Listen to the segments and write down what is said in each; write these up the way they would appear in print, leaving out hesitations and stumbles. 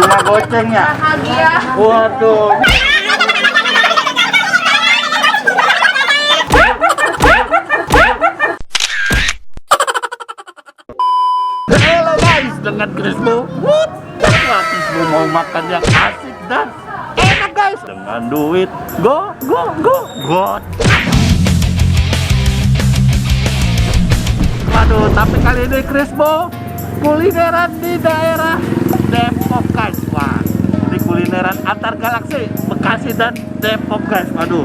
Cuma gocengnya. Bahagia. Waduh. Halo guys, dengan Krisbo. Krisbo mau makan yang asik dan enak guys. Dengan duit go. Waduh, tapi kali ini Krisbo kulineran di daerah Depok guys. Wah, di kulineran antar galaksi Bekasi dan Depok guys. Waduh,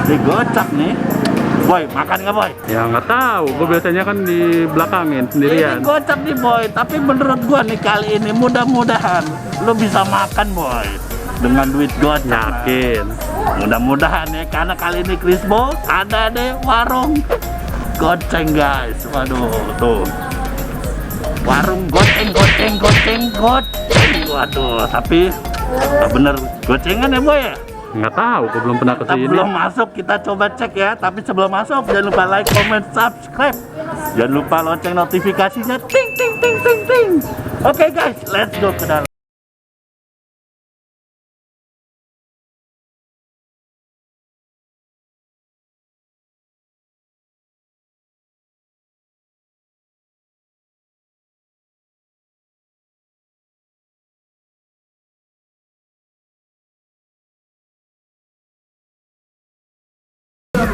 digocak nih. Boy, makan nggak boy? Ya nggak tahu, gue biasanya kan di belakangin sendirian. Ini gocap nih boy, tapi menurut gua nih kali ini mudah-mudahan lu bisa makan boy dengan duit gocap. Yakin? Mudah-mudahan ya, karena kali ini Krisbo ada deh warung goceng guys. Waduh, tuh warung goceng. Waduh, tapi bener gocengan ya boy ya? Nggak tahu, gue belum pernah Kita kesini. belum masuk, kita coba cek ya. Tapi sebelum masuk jangan lupa like, comment, subscribe. Jangan lupa lonceng notifikasinya. Ting. Oke guys, let's go ke dalam.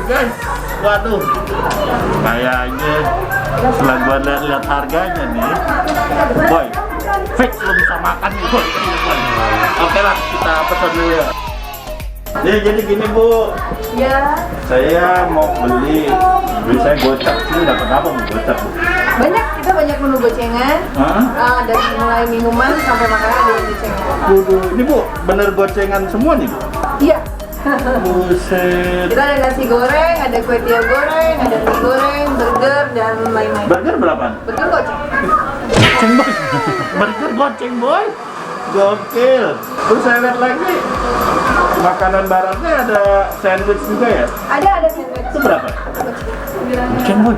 Guys, waduh, kayaknya setelah gua lihat harganya nih, boy, fix lo bisa makan nih boy. Oke lah, kita pesan dulu ya. Jadi gini bu, Ya, saya mau beli, saya gocap sini dapat apa bu gocap bu? kita banyak menu gocengan. Hah? Dari mulai minuman sampai makanan ada gocengan. Waduh, ini bu, bener gocengan semua nih bu? Iya. Buset. Kita ada nasi goreng, ada kue tiaw goreng, ada mie goreng, burger dan lain-lain. Burger berapaan? Burger goceng. Goceng boy. Burger goceng boy. Gokil. Terus saya lihat lagi makanan baratnya ada sandwich juga ya? Ada sandwich. Itu berapa? Goceng boy.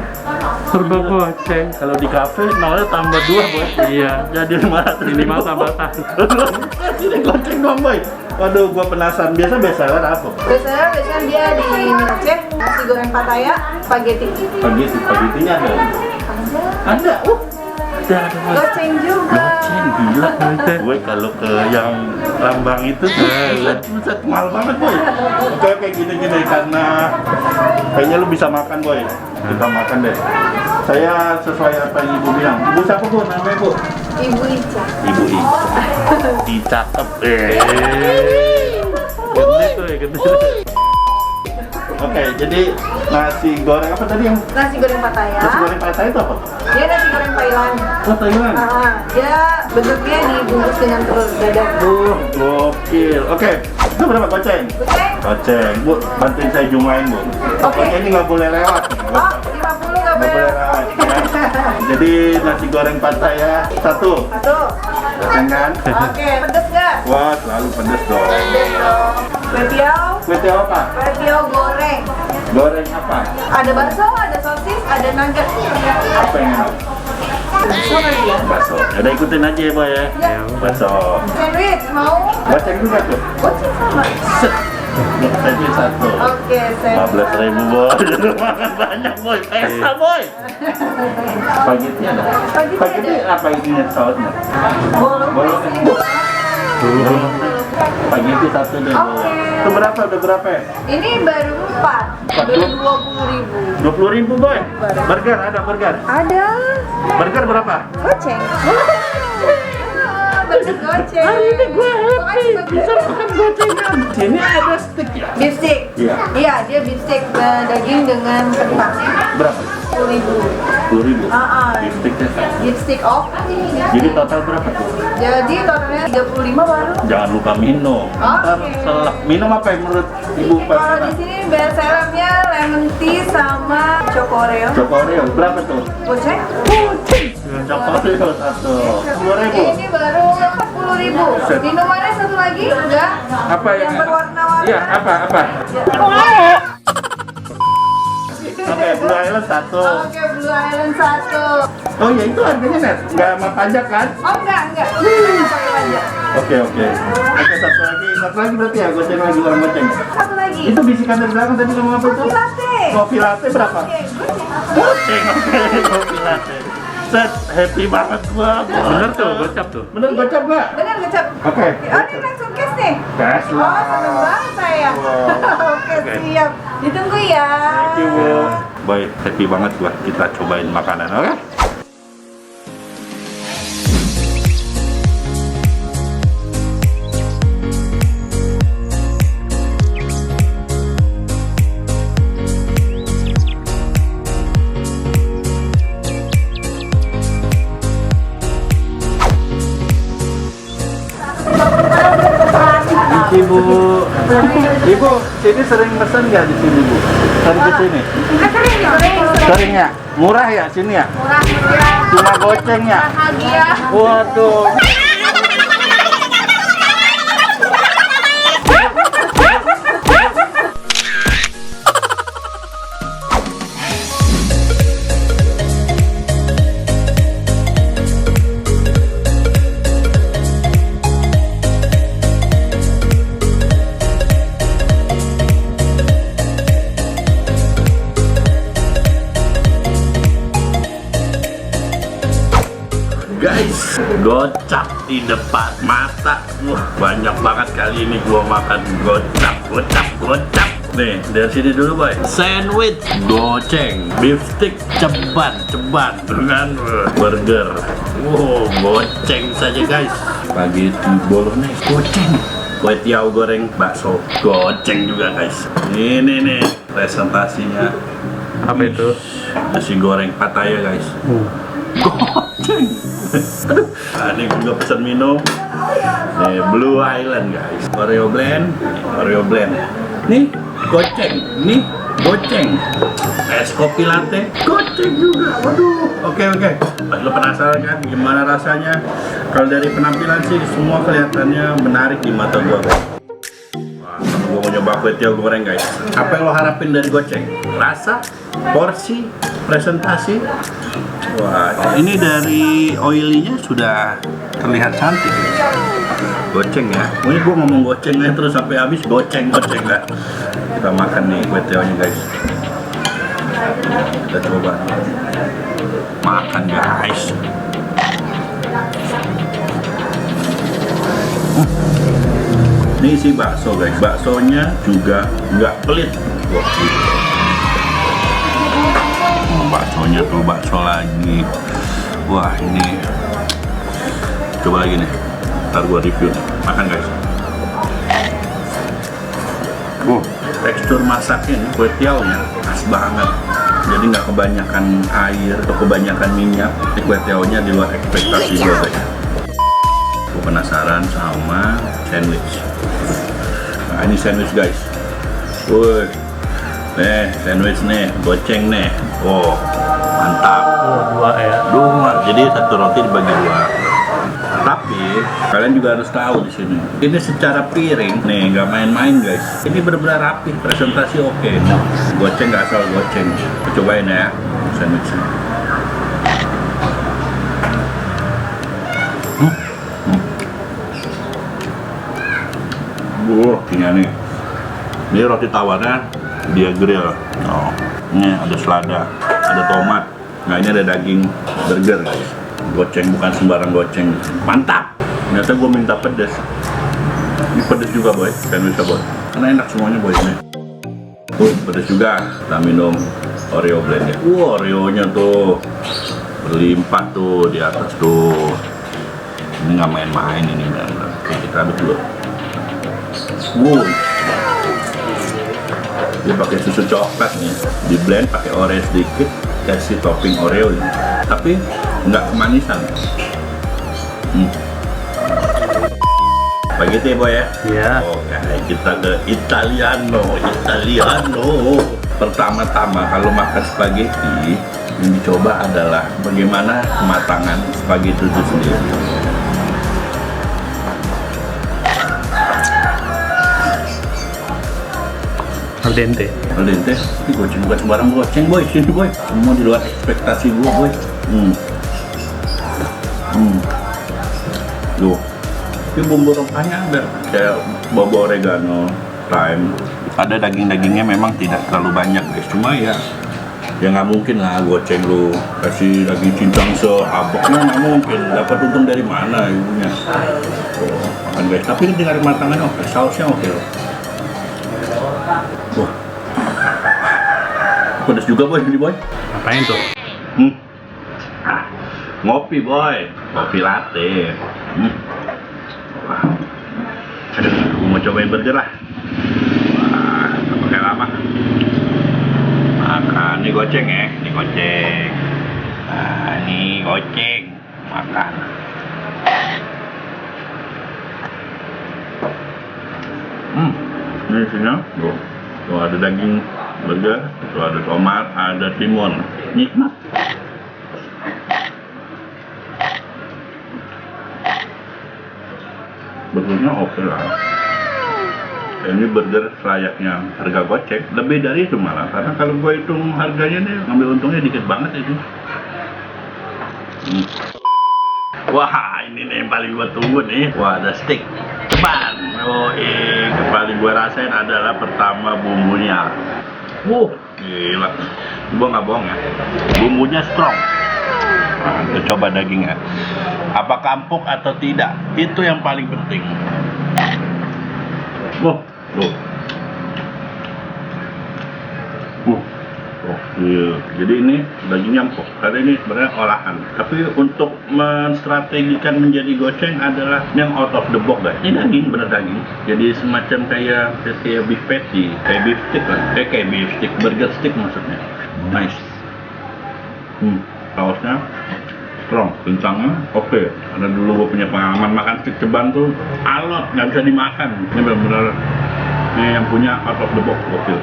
Serba goceng. Kalau di kafe nolnya tambah 2 boy. Iya. Jadi 500 Minimal tambah 1. Ini goceng dong boy. Waduh, gua penasaran. Biasa apa? Biasanya dia di Aceh, nasi goreng Pattaya, spaghetti. Spaghettinya ada? Ada. Ada. Goceng juga. Goceng gila. Gue kalau ke yang Lambang itu buset mahal banget boy. Oke gini karena kayaknya lu bisa makan boy. Kita makan deh. Saya sesuai apa yang ibu bilang. Ibu siapa bu? Namanya bu? Ibu Ica. Ibu Ica. Dicakep. Gede tuh ya, gede. Oke, jadi nasi goreng apa tadi yang? Nasi goreng Pattaya. Nasi goreng Pattaya itu apa? Dia nasi goreng Thailand. Oh Thailand. Dia bentuknya dibungkus dengan telur dadar. Gokil. Oke, itu berapa goceng? Goceng. Bu, bantuin saya jumlahin bu. Pokoknya ini nggak boleh lewat. Oh, 50 nggak Nggak boleh boleh. lewat ya. Jadi nasi goreng Pattaya 1. Satu. Goceng kan? Oke, pedes nggak? Wah, selalu pedes dong. Pedes dong. Kue tiaw. Kue tiaw apa? Kue tiaw goreng. Goreng apa? Ada bakso, ada sosis, ada nugget. Apa yang enak? Bakso kali ya? Bakso. Udah ikutin aja ya boy ya. Ya. Bakso. Sandwich mau? Goceng juga tuh. Goceng sama. Saja 1. Oke, sandwich. 15.000 boy. Makan banyak boy. Pesta boy. Spaghetti ada? Spaghetti apa isinya sausnya? Bolong. Spaghetti 1 deh. Oke. Itu berapa? Udah berapa ya? Ini baru 4. Baru 20.000. 20.000 boy. Burger ada burger. Ada. Burger berapa? Goceng. Burger goceng. Hari ini gue happy bisa makan gocengan. Sini ada steak ya? Beef stick. Iya. Iya, dia beef stick daging dengan kentang. Berapa? 10.000. 10.000. Beef Steaknya satu. Beef stick off. Jadi total berapa tuh? Jadi totalnya 35 baru. Jangan lupa minum. Ntar Oke. selak. Minum apa yang menurut ibu Kalau di Pak? sini best sellernya lemon tea sama choco oreo. Choco Oreo berapa tuh? Goceng. Choco Oreo 1. 10.000. Ini baru 40.000. Minumannya satu lagi enggak? Apa Yang berwarna-warni. Iya, apa? Oke, Blue Island 1. Oke, Blue Island 1. Oh ya itu harganya net, nggak sama pajak kan? Oh enggak. Pakai pajak. Oke, satu lagi berarti ya, goceng lagi orang goceng. Satu lagi. Itu bisikan dari belakang tadi ngomong apa itu? Kopi latte. Kopi latte berapa? Oke, Goceng, oke, kopi latte. Set, happy banget gua. Bener tuh, gocap tuh. Bener gocap nggak? benar ngecap. Oke. Oh, ini langsung cash nih. Cash Oh, seneng banget saya. Wow. Oke, siap. Ditunggu ya. Thank you, Bu. Baik, happy banget gua. Kita cobain makanan, oke? Ibu, Ibu, sini sering pesan nggak di sini, Bu? Sering ke sini? Sering ya? Murah ya sini ya? Murah, murah. Cuma goceng ya? Bahagia. Waduh. Guys, gocap di depan mata. Wah, banyak banget kali ini gua makan gocap. Nih, dari sini dulu, boy. Sandwich goceng, beef stick ceban dengan burger. Wow, goceng saja, guys. Spaghetti bolognese goceng. Kue tiaw goreng bakso goceng juga, guys. Ini nih presentasinya. Apa itu? Nasi goreng Pattaya, guys. Goceng. Aduh, ini juga pesan minum. Nih, Blue Island, guys. Oreo blend. Nih, goceng. Nih, goceng. Es kopi latte, goceng juga. Waduh. Oke. Lo penasaran kan gimana rasanya? Kalau dari penampilan sih semua kelihatannya menarik di mata gua. Wah, gua mau nyoba kue tiaw goreng, guys. Apa yang lo harapin dari goceng? Rasa, porsi, presentasi. Wah, ini dari oilinya sudah terlihat cantik. Goceng ya. Ini gua ngomong gocengnya terus sampai habis goceng lah. Kita makan nih kue tiawnya, guys. Kita coba makan, guys. Ini isi bakso, guys. Baksonya juga nggak pelit. Wah, baksonya tuh bakso lagi. Wah, ini coba lagi nih. Ntar gua review nih. Makan, guys. Tekstur masaknya nih, kue tiawnya pas banget. Jadi nggak kebanyakan air atau kebanyakan minyak. Ini kue tiawnya di luar ekspektasi gua, guys. Gua penasaran sama sandwich. Nah, ini sandwich, guys. Woi. Nih, sandwich nih, goceng nih. Oh, mantap. Dua ya. Dua. Jadi satu roti dibagi dua. Tapi kalian juga harus tahu di sini. Ini secara piring nih, nggak main-main, guys. Ini benar-benar rapi, presentasi oke. Goceng nggak asal goceng. Cobain ya, sandwichnya. Ini nih. Ini roti tawarnya dia grill. Oh, ini ada selada, ada tomat. Nah, ini ada daging burger, guys. Goceng bukan sembarang goceng. Mantap. Ternyata gue minta pedas. Ini pedas juga, boy. Sandwichnya, boy. Karena enak semuanya, boy. Ini. Pedas juga. Kita minum Oreo blend ya. Oreonya tuh berlimpah tuh di atas tuh. Ini nggak main-main ini, benar-benar. Oke, kita aduk dulu. Dia pakai susu coklat nih, di blend pakai Oreo sedikit, kasih topping Oreo ini. Tapi nggak kemanisan. Begitu ya, boy ya? Iya. Oke, kita ke Italiano. Pertama-tama kalau makan spaghetti, yang dicoba adalah bagaimana kematangan spaghetti itu sendiri. Al dente. Ini goceng bukan sembarang goceng, boy. Sini, boy. Semua di luar ekspektasi gua, boy. Tuh. Tapi bumbu rempahnya ada, kayak bobo oregano, thyme. Ada daging-dagingnya memang tidak terlalu banyak guys, cuma ya nggak mungkin lah goceng lu kasih daging cincang sehaboknya, nggak mungkin. Dapat untung dari mana ibunya? Tuh, makan guys. Tapi ini tinggal matangannya oke, sausnya oke loh. Wah, pedas juga boy ini boy. Apain tuh? Ngopi boy, kopi latte. Wah, aduh, aku mau cobain burger lah. Wah, nggak pakai lama. Makan, ini goceng ya, ini goceng. Nah, ini goceng, makan. Ini isinya, tuh ada daging burger, tuh ada tomat, ada timun, nikmat. Burgernya oke lah. Ini burger layaknya harga goceng, lebih dari itu malah, karena kalau gue hitung harganya nih ngambil untungnya dikit banget itu. Wah, ini nih yang paling gue tunggu nih. Wah, ada steak ceban. Oh, yang paling gue rasain adalah pertama bumbunya. Gila, gue nggak bohong ya, bumbunya strong. Nah, kita coba dagingnya, apakah empuk atau tidak, itu yang paling penting. Tuh. Iya. Jadi ini dagingnya empuk, karena ini sebenarnya olahan. Tapi untuk menstrategikan menjadi goceng adalah yang out of the box guys. Ini daging, bener daging. Jadi semacam kayak beef patty, kayak beef stick lah. Kayak beef stick, burger stick maksudnya. Nice. Sausnya strong, kencangnya oke. Karena dulu gue punya pengalaman makan steak ceban tuh alot, nggak bisa dimakan. Ini benar-benar ini yang punya out of the box, gokil.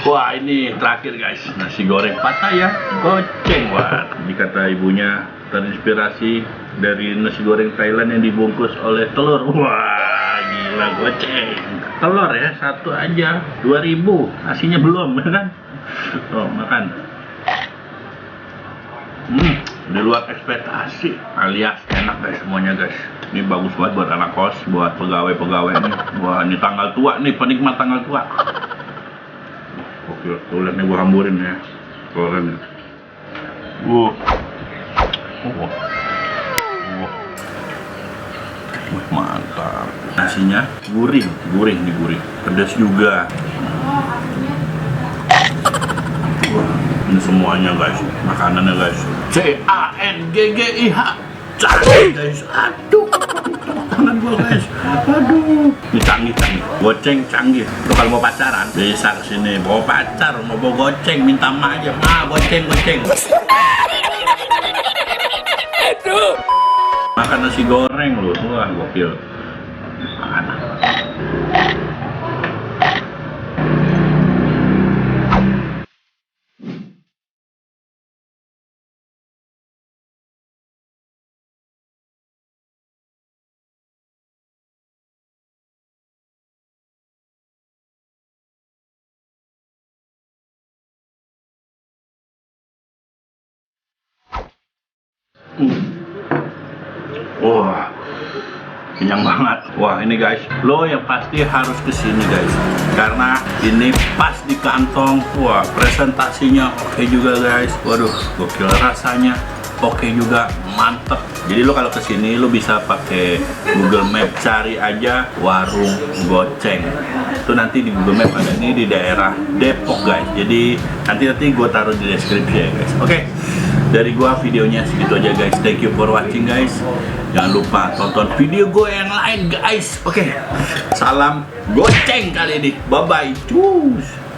Wah, ini terakhir guys, nasi goreng Pattaya goceng. Wah, dikata ibunya terinspirasi dari nasi goreng Thailand yang dibungkus oleh telur. Wah, gila goceng. Telur ya, satu aja 2.000, nasinya belum kan? Oh, makan. Di luar ekspektasi, alias enak guys semuanya guys. Ini bagus banget buat anak kos, buat pegawai-pegawai nih. Wah, ini tanggal tua nih, penikmat tanggal tua. Oke, tuh lihat nih gua hamburin ya. Keren ya. Mantap. Nasinya gurih. Pedas juga. Wah, ini semuanya guys, makanannya guys. CANGGIH. Canggih guys. Aduh. Tangan gua guys. Aduh. Ini canggih. Goceng canggih. Lo kalau mau pacaran, bisa kesini. Bawa pacar, mau bawa goceng, minta emak aja. Ma, goceng. Aduh. Makan nasi goreng lo. Wah, gokil. Makan. Wah, kenyang banget. Wah, ini guys, lo yang pasti harus kesini guys, karena ini pas di kantong. Wah, presentasinya oke juga guys. Waduh, gokil, rasanya oke juga, mantep. Jadi lo kalau kesini lo bisa pakai Google Map, cari aja warung goceng. Itu nanti di Google Map ada ini di daerah Depok guys. Jadi nanti gue taruh di deskripsi ya guys. Oke. Dari gua videonya segitu aja guys. Thank you for watching guys. Jangan lupa tonton video gue yang lain guys. Oke. Salam goceng kali ini. Bye bye. Cus.